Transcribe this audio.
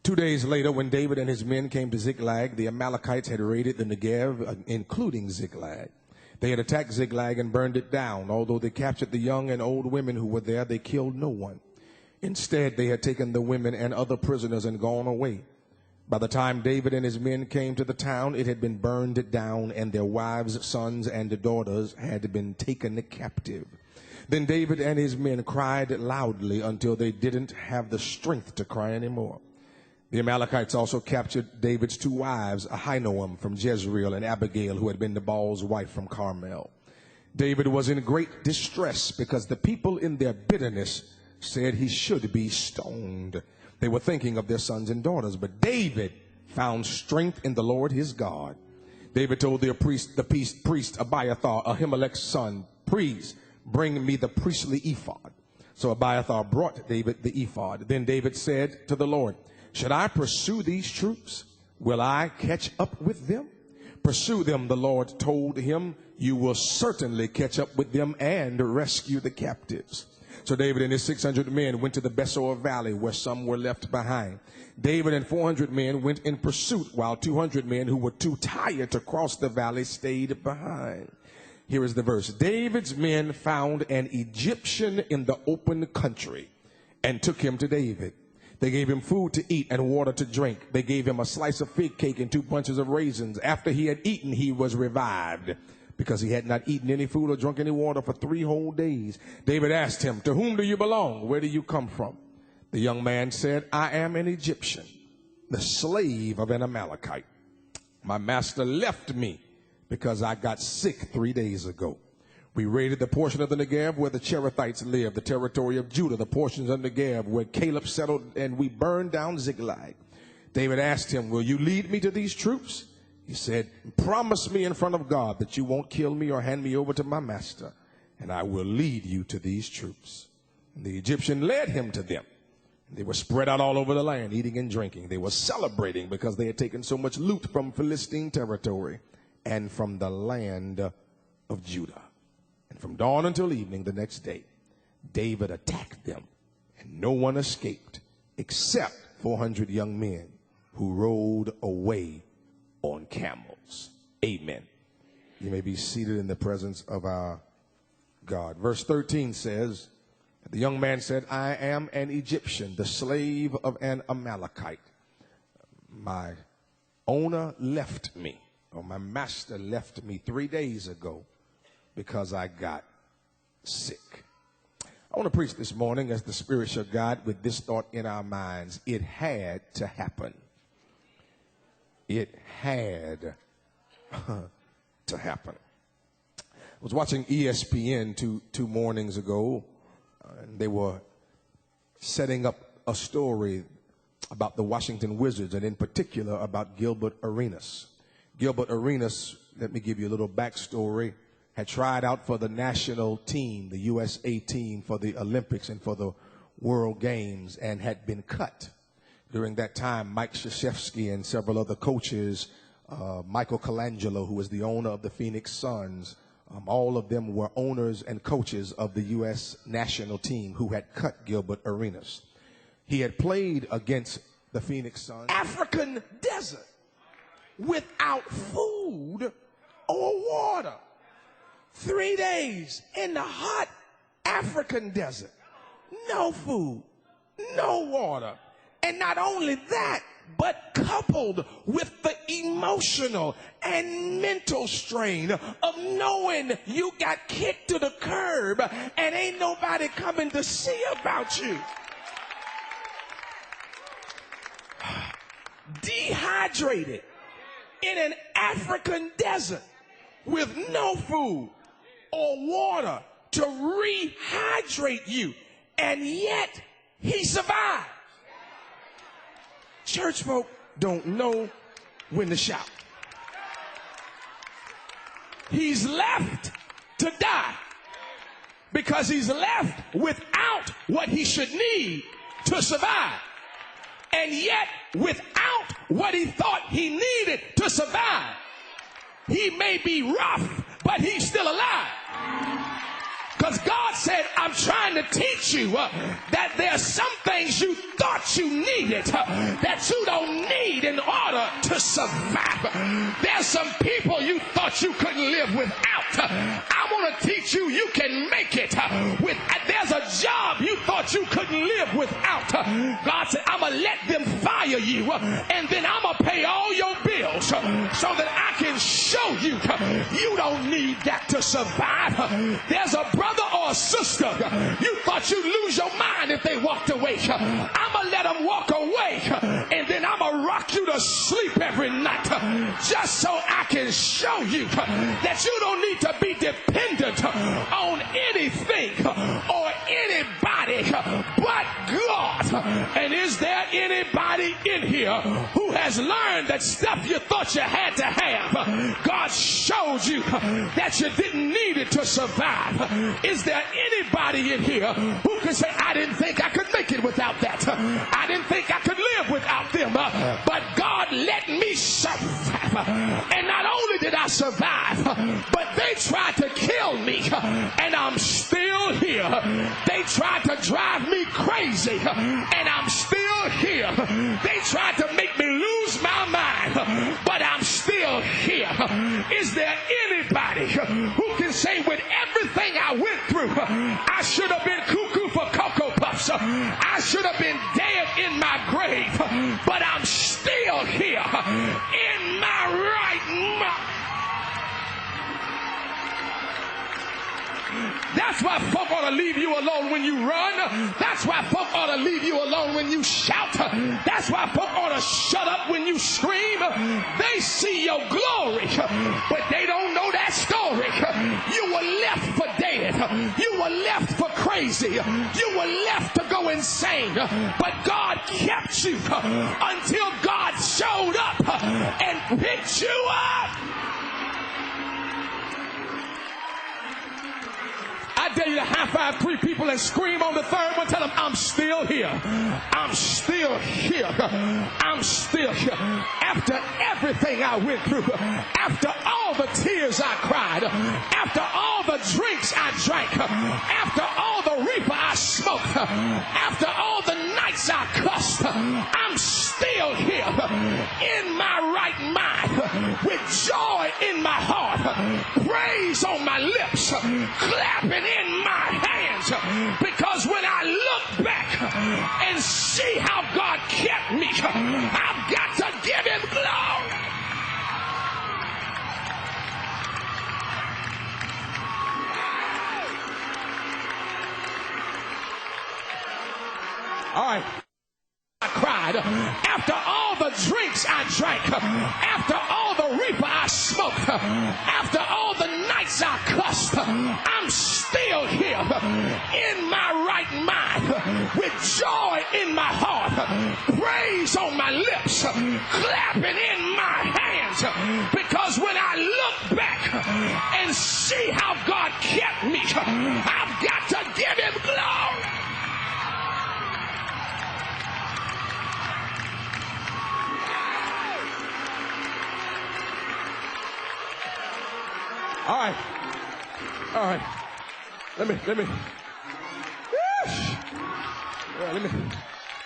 2 days later, when David and his men came to Ziklag, the Amalekites had raided the Negev, including Ziklag. They had attacked Ziklag and burned it down. Although they captured the young and old women who were there, they killed no one. Instead, they had taken the women and other prisoners and gone away. By the time David and his men came to the town, it had been burned down, and their wives, sons, and daughters had been taken captive. Then David and his men cried loudly until they didn't have the strength to cry anymore. The Amalekites also captured David's 2 wives, Ahinoam from Jezreel and Abigail, who had been Nabal's wife from Carmel. David was in great distress because the people in their bitterness said he should be stoned. They were thinking of their sons and daughters, but David found strength in the Lord his God. David told the priest Abiathar, Ahimelech's son, "Please bring me the priestly ephod." So Abiathar brought David the ephod. Then David said to the Lord, "Should I pursue these troops? Will I catch up with them?" "Pursue them," the Lord told him. "You will certainly catch up with them and rescue the captives." So David and his 600 men went to the Besor Valley, where some were left behind. David and 400 men went in pursuit, while 200 men who were too tired to cross the valley stayed behind. Here is the verse. David's men found an Egyptian in the open country and took him to David. They gave him food to eat and water to drink. They gave him a slice of fig cake and 2 bunches of raisins. After he had eaten, he was revived, because he had not eaten any food or drunk any water for 3 whole days. David asked him, "To whom do you belong? Where do you come from?" The young man said, "I am an Egyptian, the slave of an Amalekite. My master left me because I got sick 3 days ago. We raided the portion of the Negev where the Cherethites lived, the territory of Judah, the portions of Negev where Caleb settled, and we burned down Ziklag." David asked him, "Will you lead me to these troops?" He said, "Promise me in front of God that you won't kill me or hand me over to my master, and I will lead you to these troops." And the Egyptian led him to them. They were spread out all over the land, eating and drinking. They were celebrating because they had taken so much loot from Philistine territory and from the land of Judah. And from dawn until evening the next day, David attacked them, and no one escaped except 400 young men who rode away on camels. Amen. You may be seated in the presence of our God. Verse 13 says, the young man said, "I am an Egyptian, the slave of an Amalekite. My owner left me, or my master left me 3 days ago because I got sick." I want to preach this morning as the Spirit shall guide with this thought in our minds. It had to happen. It had to happen. I was watching ESPN two mornings ago, and they were setting up a story about the Washington Wizards, and in particular about Gilbert Arenas. Gilbert Arenas, let me give you a little backstory, had tried out for the national team, the USA team, for the Olympics and for the World Games, and had been cut. During that time, Mike Krzyzewski and several other coaches, Michael Colangelo, who was the owner of the Phoenix Suns, all of them were owners and coaches of the U.S. national team who had cut Gilbert Arenas. He had played against the Phoenix Suns, African desert, without food or water. 3 days in the hot African desert. No food, no water. And not only that, but coupled with the emotional and mental strain of knowing you got kicked to the curb and ain't nobody coming to see about you. Dehydrated in an African desert with no food or water to rehydrate you, and yet he survived. Church folk don't know when to shout. He's left to die because he's left without what he should need to survive, and yet without what he thought he needed to survive. He may be rough, but he's still alive. Because God said, I'm trying to teach you that there are some things you thought you needed that you don't need in order to survive. There's some people you thought you couldn't live without. I want to teach you you can make it with. There's a job you thought you couldn't live without. God said, I'm going to let them fire you, and then I'm going to pay all your bills so that I can show you you don't need that to survive. There's a brother or a sister you thought you'd lose your mind if they walked away. I'm going to let them walk away, and then I'm going to rock you to sleep every night just so I can show you that you don't need to be dependent on anything or anybody but God. And is there anybody in here who has learned that stuff you thought you had to have, God showed you that you didn't need it to survive? Is there anybody in here who can say, I didn't think I could make it without that. I didn't think I could live without them, but God let me survive. And not only did I survive, but they tried to kill me, and I'm still here. They tried to drive me crazy, and I'm still here. They tried to make me lose my mind, but I'm still here. Is there anybody who can say, with everything I went through, I should have been cuckoo for Cocoa Puffs, I should have been dead in my grave, but I'm still here in my right mind? That's why folk ought to leave you alone when you run. That's why folk ought to leave you alone when you shout. That's why folk ought to shut up when you scream. They see your glory, but they don't know that story. You were left for dead. You were left for crazy. You were left to go insane. But God kept you until God showed up and picked you up. I dare you to high five 3 people and scream on the third one. Tell them, I'm still here. I'm still here. I'm still here. After everything I went through, after all the tears I cried, after all the drinks I drank, after all the reefer I smoked, after all the nights I cussed, I'm still here in my right mind, with joy in my heart, praise on my lips, clapping in my hands, because when I look back and see how God kept me, I've got to give him glory. All right. I cried, after all the drinks I drank, after all the reefer I smoked, after all the nights I cussed, I'm still here in my right mind, with joy in my heart, praise on my lips, clapping in my hands, because when I look back and see how God kept me, I've got to give him glory. All right. All right. Let me. Well, let me.